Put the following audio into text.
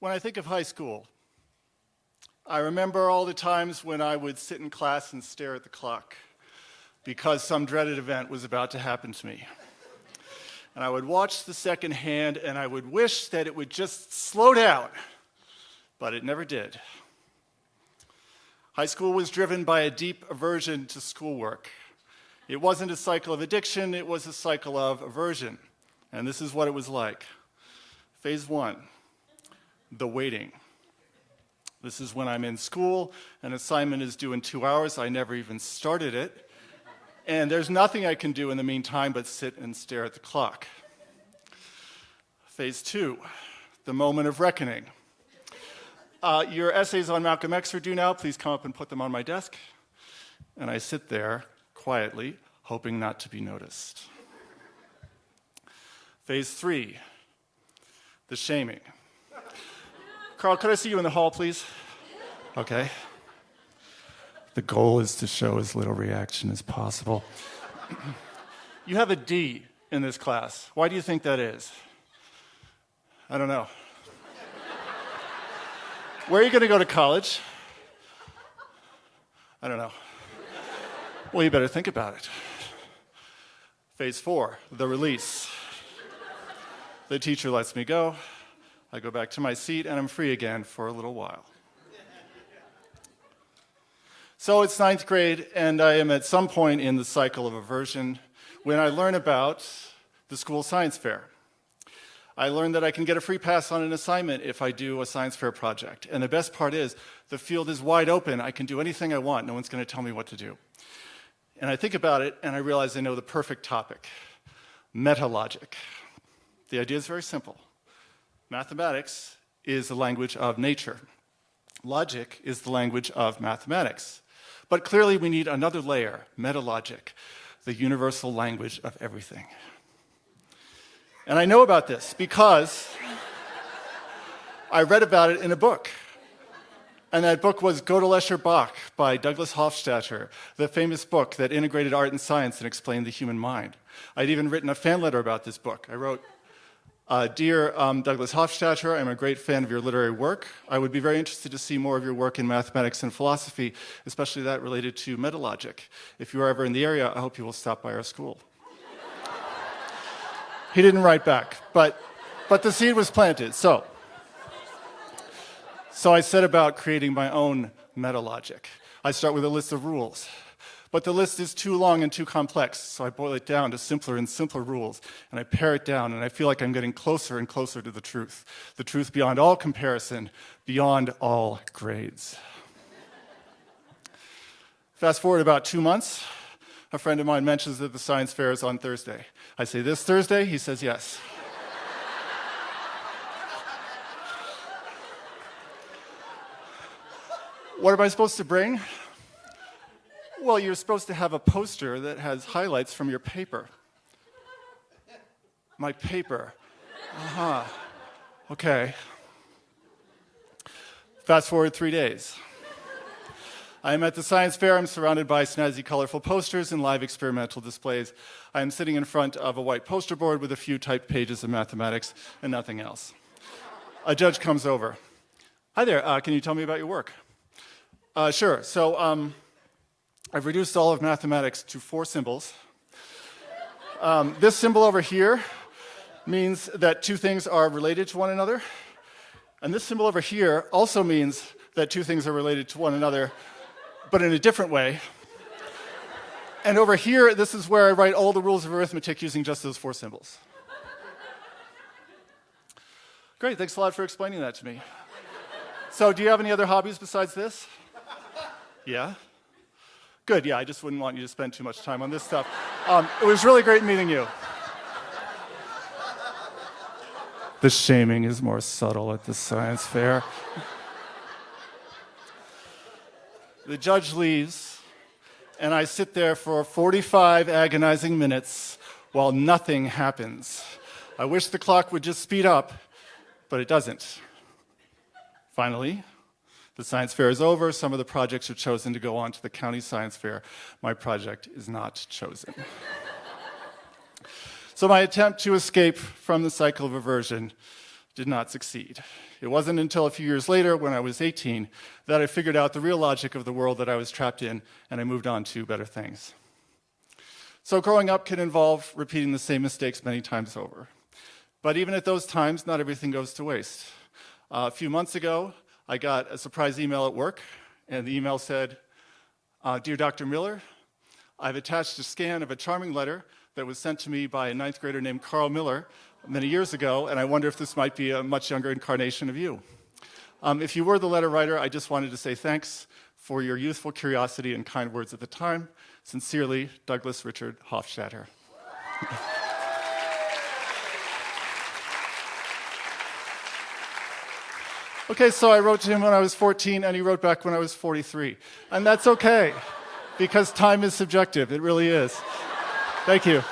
When I think of high school, I remember all the times when I would sit in class and stare at the clock because some dreaded event was about to happen to me. And I would watch the second hand and I would wish that it would just slow down, but it never did. High school was driven by a deep aversion to schoolwork. It wasn't a cycle of addiction, it was a cycle of aversion. And this is what it was like. Phase 1, the waiting. This is when I'm in school, an assignment is due in 2 hours, I never even started it, and there's nothing I can do in the meantime but sit and stare at the clock. Phase 2, the moment of reckoning. Your essays on Malcolm X are due now, please come up and put them on my desk. And I sit there quietly, hoping not to be noticed. Phase 3, the shaming. Carl, could I see you in the hall, please? Okay. The goal is to show as little reaction as possible. You have a D in this class. Why do you think that is? I don't know. Where are you going to go to college? I don't know. Well, you better think about it. Phase 4, the release. The teacher lets me go. I go back to my seat, and I'm free again for a little while. So it's 9th grade, and I am at some point in the cycle of aversion when I learn about the school science fair. I learn that I can get a free pass on an assignment if I do a science fair project. And the best part is, the field is wide open. I can do anything I want. No one's going to tell me what to do. And I think about it, and I realize I know the perfect topic, meta-logic. The idea is very simple. Mathematics is the language of nature. Logic is the language of mathematics. But clearly we need another layer, meta-logic, the universal language of everything. And I know about this because I read about it in a book. And that book was Gödel Bach by Douglas Hofstadter, the famous book that integrated art and science and explained the human mind. I'd even written a fan letter about this book. I wrote, Dear Douglas Hofstadter, I'm a great fan of your literary work. I would be very interested to see more of your work in mathematics and philosophy, especially that related to metalogic. If you are ever in the area, I hope you will stop by our school. He didn't write back, but the seed was planted. So I set about creating my own metalogic. I start with a list of rules. But the list is too long and too complex, so I boil it down to simpler and simpler rules, and I pare it down, and I feel like I'm getting closer and closer to the truth beyond all comparison, beyond all grades. Fast forward about 2 months, a friend of mine mentions that the science fair is on Thursday. I say, this Thursday? He says, yes. What am I supposed to bring? Well, you're supposed to have a poster that has highlights from your paper. My paper. Okay. Fast forward 3 days. I am at the science fair. I'm surrounded by snazzy, colorful posters and live experimental displays. I am sitting in front of a white poster board with a few typed pages of mathematics and nothing else. A judge comes over. Hi there, can you tell me about your work? Sure. So, I've reduced all of mathematics to 4 symbols. This symbol over here means that 2 things are related to one another. And this symbol over here also means that 2 things are related to one another, but in a different way. And over here, this is where I write all the rules of arithmetic using just those 4 symbols. Great, thanks a lot for explaining that to me. So do you have any other hobbies besides this? Yeah? Good, yeah, I just wouldn't want you to spend too much time on this stuff. It was really great meeting you. The shaming is more subtle at the science fair. The judge leaves, and I sit there for 45 agonizing minutes while nothing happens. I wish the clock would just speed up, but it doesn't. Finally, the science fair is over. Some of the projects are chosen to go on to the county science fair. My project is not chosen. So my attempt to escape from the cycle of aversion did not succeed. It wasn't until a few years later, when I was 18, that I figured out the real logic of the world that I was trapped in, and I moved on to better things. So growing up can involve repeating the same mistakes many times over. But even at those times, not everything goes to waste. A few months ago, I got a surprise email at work, and the email said, "Dear Dr. Miller, I've attached a scan of a charming letter that was sent to me by a ninth grader named Carl Miller many years ago, and I wonder if this might be a much younger incarnation of you. If you were the letter writer, I just wanted to say thanks for your youthful curiosity and kind words at the time. Sincerely, Douglas Richard Hofstadter." Okay, so I wrote to him when I was 14, and he wrote back when I was 43. And that's okay, because time is subjective. It really is. Thank you.